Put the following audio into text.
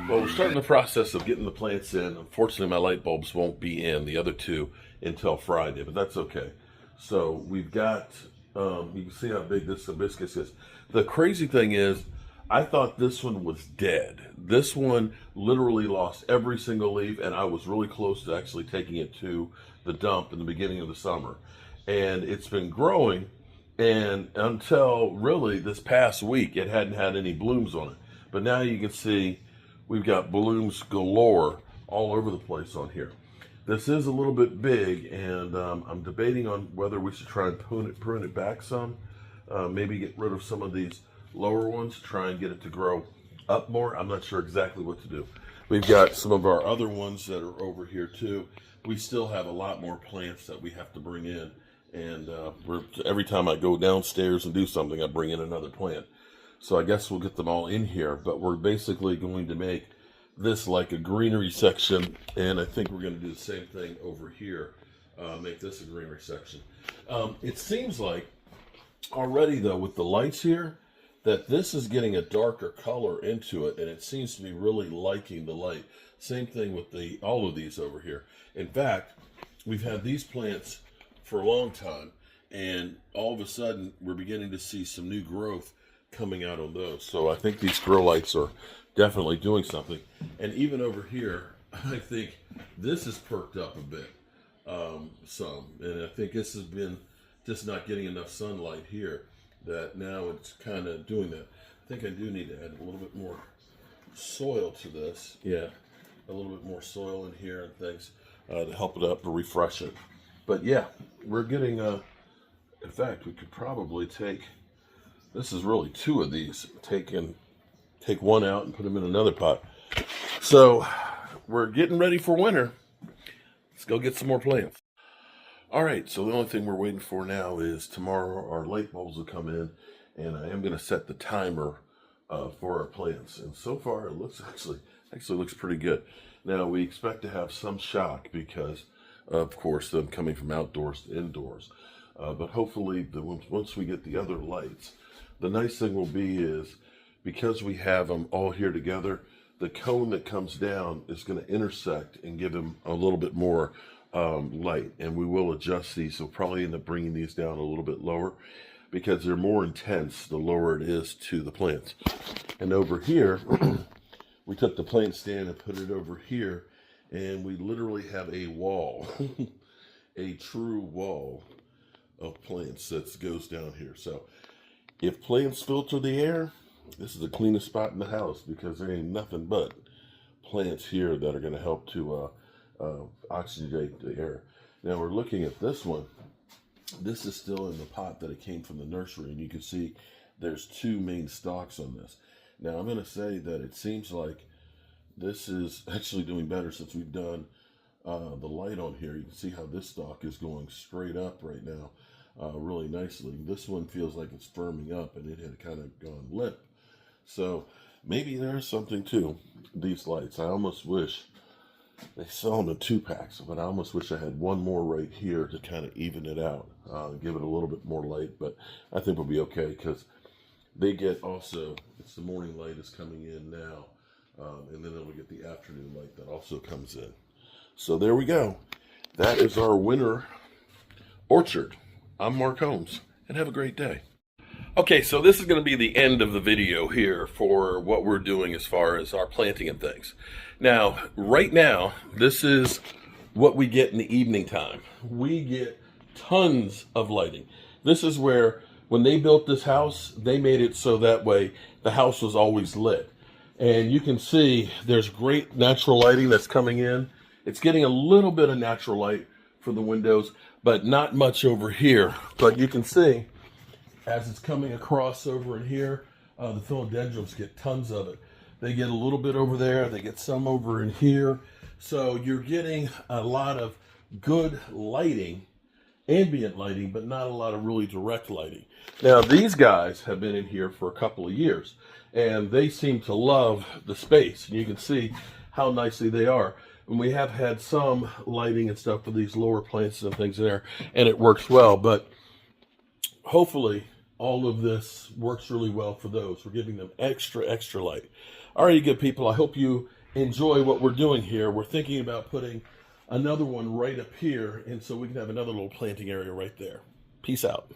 Well, we're starting the process of getting the plants in. Unfortunately, my light bulbs won't be in, the other two, until Friday, but that's okay. So we've got, you can see how big this hibiscus is. The crazy thing is, I thought this one was dead. This one literally lost every single leaf, and I was really close to actually taking it to the dump in the beginning of the summer. And it's been growing, and until really this past week, it hadn't had any blooms on it. But now you can see we've got blooms galore all over the place on here. This is a little bit big, and I'm debating on whether we should try and prune it back some. Maybe get rid of some of these lower ones, try and get it to grow up more. I'm not sure exactly what to do. We've got some of our other ones that are over here too. We still have a lot more plants that we have to bring in, and every time I go downstairs and do something, I bring in another plant. So I guess we'll get them all in here, but we're basically going to make this like a greenery section, and I think we're going to do the same thing over here, make this a greenery section. It seems like already though with the lights here that this is getting a darker color into it, and it seems to be really liking the light. Same thing with all of these over here. In fact, we've had these plants for a long time, and all of a sudden we're beginning to see some new growth coming out on those. So I think these grow lights are definitely doing something. And even over here, I think this is perked up a bit, some. And I think this has been just not getting enough sunlight here, that now it's kind of doing that. I think I do need to add a little bit more soil to this. Yeah, a little bit more soil in here and things to help it up, to refresh it. But yeah, we're getting, in fact, we could probably take, this is really two of these, take one out and put them in another pot. So we're getting ready for winter. Let's go get some more plants. All right, so the only thing we're waiting for now is tomorrow our light bulbs will come in, and I am going to set the timer for our plants. And so far it looks actually looks pretty good. Now we expect to have some shock because, of course, them coming from outdoors to indoors. But hopefully, once we get the other lights, the nice thing will be is, because we have them all here together, the cone that comes down is going to intersect and give them a little bit more light. And we will adjust these. We'll probably end up bringing these down a little bit lower because they're more intense the lower it is to the plants. And over here, we took the plant stand and put it over here, and we literally have a wall, a true wall of plants that goes down here. So if plants filter the air, this is the cleanest spot in the house, because there ain't nothing but plants here that are going to help to oxygenate the air. Now we're looking at this one. This is still in the pot that it came from the nursery, and you can see there's two main stalks on this. Now I'm going to say that it seems like this is actually doing better since we've done the light on here. You can see how this stalk is going straight up right now, really nicely. This one feels like it's firming up, and it had kind of gone limp. So maybe there's something to these lights. I almost wish they sell them in 2-packs, but I almost wish I had one more right here to kind of even it out, give it a little bit more light. But I think we'll be okay, because they get also, it's the morning light is coming in now, and then it'll get the afternoon light that also comes in. So there we go. That is our winter orchard. I'm Mark Holmes, and have a great day. Okay, so this is going to be the end of the video here for what we're doing as far as our planting and things. Now, right now, this is what we get in the evening time. We get tons of lighting. This is where, when they built this house, they made it so that way the house was always lit. And you can see there's great natural lighting that's coming in. It's getting a little bit of natural light for the windows, but not much over here. But you can see, as it's coming across over in here, the philodendrons get tons of it. They get a little bit over there, they get some over in here. So you're getting a lot of good lighting, ambient lighting, but not a lot of really direct lighting. Now these guys have been in here for a couple of years, and they seem to love the space. And you can see how nicely they are. And we have had some lighting and stuff for these lower plants and things there, and it works well. But hopefully all of this works really well for those. We're giving them extra light. All right, you good people, I hope you enjoy what we're doing here. We're thinking about putting another one right up here, and so we can have another little planting area right there. Peace out.